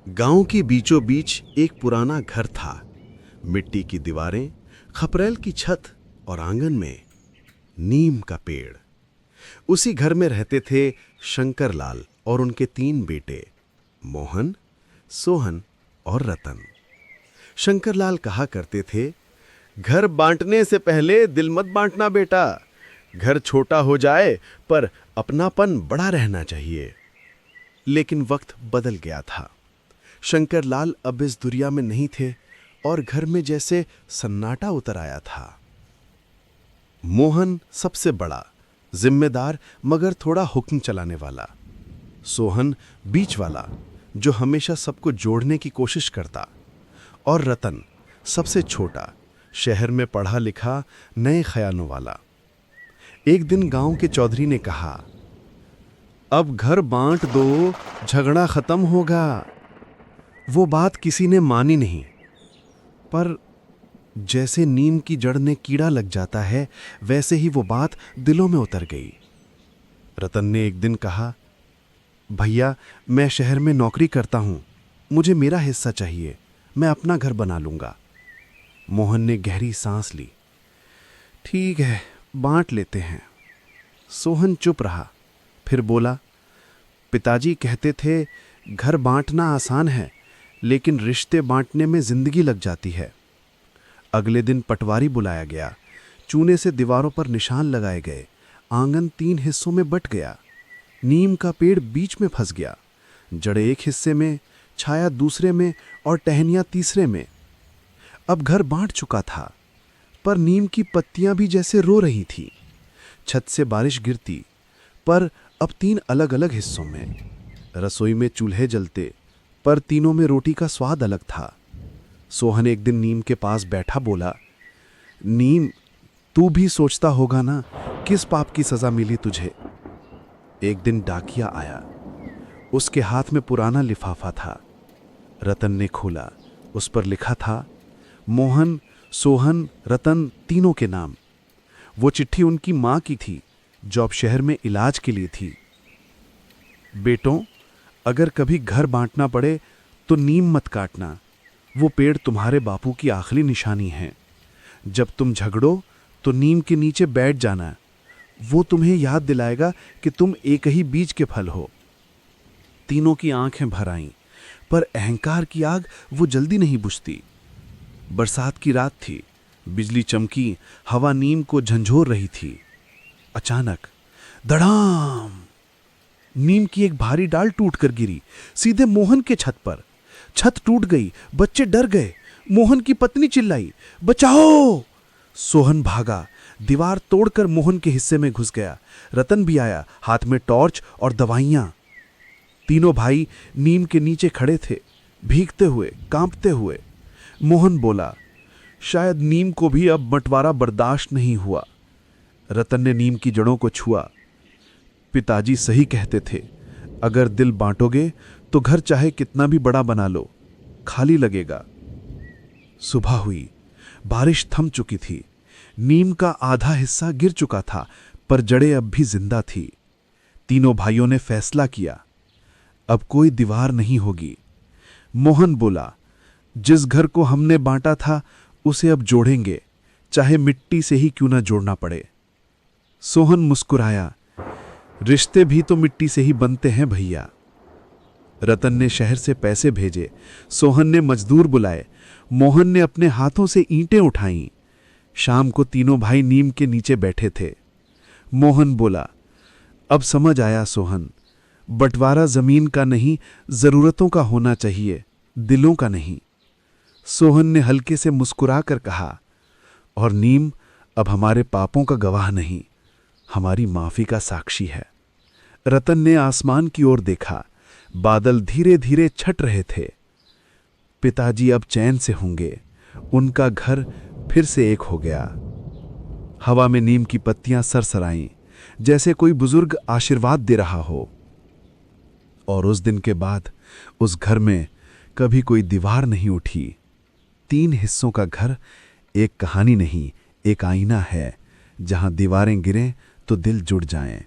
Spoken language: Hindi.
गांव के बीचों बीच एक पुराना घर था। मिट्टी की दीवारें, खपरेल की छत और आंगन में नीम का पेड़। उसी घर में रहते थे शंकर लाल और उनके 3 बेटे, मोहन, सोहन और रतन। शंकर लाल कहा करते थे, घर बांटने से पहले दिल मत बांटना बेटा। घर छोटा हो जाए पर अपनापन बड़ा रहना चाहिए। लेकिन वक्त बदल गया था। शंकर लाल अब इस दुनिया में नहीं थे और घर में जैसे सन्नाटा उतर आया था। मोहन सबसे बड़ा, जिम्मेदार मगर थोड़ा हुक्म चलाने वाला। सोहन बीच वाला, जो हमेशा सबको जोड़ने की कोशिश करता। और रतन सबसे छोटा, शहर में पढ़ा लिखा, नए ख्यालों वाला। एक दिन गांव के चौधरी ने कहा, अब घर बांट दो, झगड़ा खत्म होगा। वो बात किसी ने मानी नहीं, पर जैसे नीम की जड़ में कीड़ा लग जाता है, वैसे ही वो बात दिलों में उतर गई। रतन ने एक दिन कहा, भैया मैं शहर में नौकरी करता हूं, मुझे मेरा हिस्सा चाहिए, मैं अपना घर बना लूंगा। मोहन ने गहरी सांस ली। ठीक है, बांट लेते हैं। सोहन चुप रहा, फिर बोला, पिताजी कहते थे घर बांटना आसान है, लेकिन रिश्ते बांटने में जिंदगी लग जाती है। अगले दिन पटवारी बुलाया गया। चूने से दीवारों पर निशान लगाए गए। आंगन 3 हिस्सों में बट गया। नीम का पेड़ बीच में फंस गया। जड़ें एक हिस्से में, छाया दूसरे में और टहनियां तीसरे में। अब घर बांट चुका था, पर नीम की पत्तियां भी जैसे रो रही थीं। छत से बारिश गिरती, पर अब 3 अलग अलग हिस्सों में। रसोई में चूल्हे जलते, पर तीनों में रोटी का स्वाद अलग था। सोहन एक दिन नीम के पास बैठा बोला, नीम, तू भी सोचता होगा ना, किस पाप की सजा मिली तुझे। एक दिन डाकिया आया। उसके हाथ में पुराना लिफाफा था। रतन ने खोला। उस पर लिखा था, मोहन, सोहन, रतन तीनों के नाम। वो चिट्ठी उनकी मां की थी, जो अब शहर में इलाज के लिए थी। बेटों, अगर कभी घर बांटना पड़े तो नीम मत काटना। वो पेड़ तुम्हारे बापू की आखिरी निशानी है। जब तुम झगड़ो तो नीम के नीचे बैठ जाना। वो तुम्हें याद दिलाएगा कि तुम एक ही बीज के फल हो। तीनों की आंखें भर आईं, पर अहंकार की आग वो जल्दी नहीं बुझती। बरसात की रात थी। बिजली चमकी, हवा नीम को झंझोर रही थी। अचानक धड़ाम, नीम की एक भारी डाल टूटकर गिरी, सीधे मोहन के छत पर। छत टूट गई, बच्चे डर गए। मोहन की पत्नी चिल्लाई, बचाओ! सोहन भागा, दीवार तोड़कर मोहन के हिस्से में घुस गया। रतन भी आया, हाथ में टॉर्च और दवाइयां। तीनों भाई नीम के नीचे खड़े थे, भीगते हुए, कांपते हुए। मोहन बोला, शायद नीम को भी अब बंटवारा बर्दाश्त नहीं हुआ। रतन ने नीम की जड़ों को छुआ। पिताजी सही कहते थे, अगर दिल बांटोगे तो घर चाहे कितना भी बड़ा बना लो, खाली लगेगा। सुबह हुई। बारिश थम चुकी थी। नीम का आधा हिस्सा गिर चुका था, पर जड़ें अब भी जिंदा थी। तीनों भाइयों ने फैसला किया, अब कोई दीवार नहीं होगी। मोहन बोला, जिस घर को हमने बांटा था उसे अब जोड़ेंगे, चाहे मिट्टी से ही क्यों ना जोड़ना पड़े। सोहन मुस्कुराया, रिश्ते भी तो मिट्टी से ही बनते हैं भैया। रतन ने शहर से पैसे भेजे। सोहन ने मजदूर बुलाए। मोहन ने अपने हाथों से ईंटें उठाईं। शाम को तीनों भाई नीम के नीचे बैठे थे। मोहन बोला, अब समझ आया सोहन, बंटवारा जमीन का नहीं, जरूरतों का होना चाहिए, दिलों का नहीं। सोहन ने हल्के से मुस्कुराकर कहा, और नीम अब हमारे पापों का गवाह नहीं, हमारी माफी का साक्षी है। रतन ने आसमान की ओर देखा। बादल धीरे धीरे छट रहे थे। पिताजी अब चैन से होंगे। उनका घर फिर से एक हो गया। हवा में नीम की पत्तियां सरसराईं, जैसे कोई बुजुर्ग आशीर्वाद दे रहा हो। और उस दिन के बाद उस घर में कभी कोई दीवार नहीं उठी। 3 हिस्सों का घर एक कहानी नहीं, एक आईना है, जहां दीवारें गिरें तो दिल जुड़ जाएं।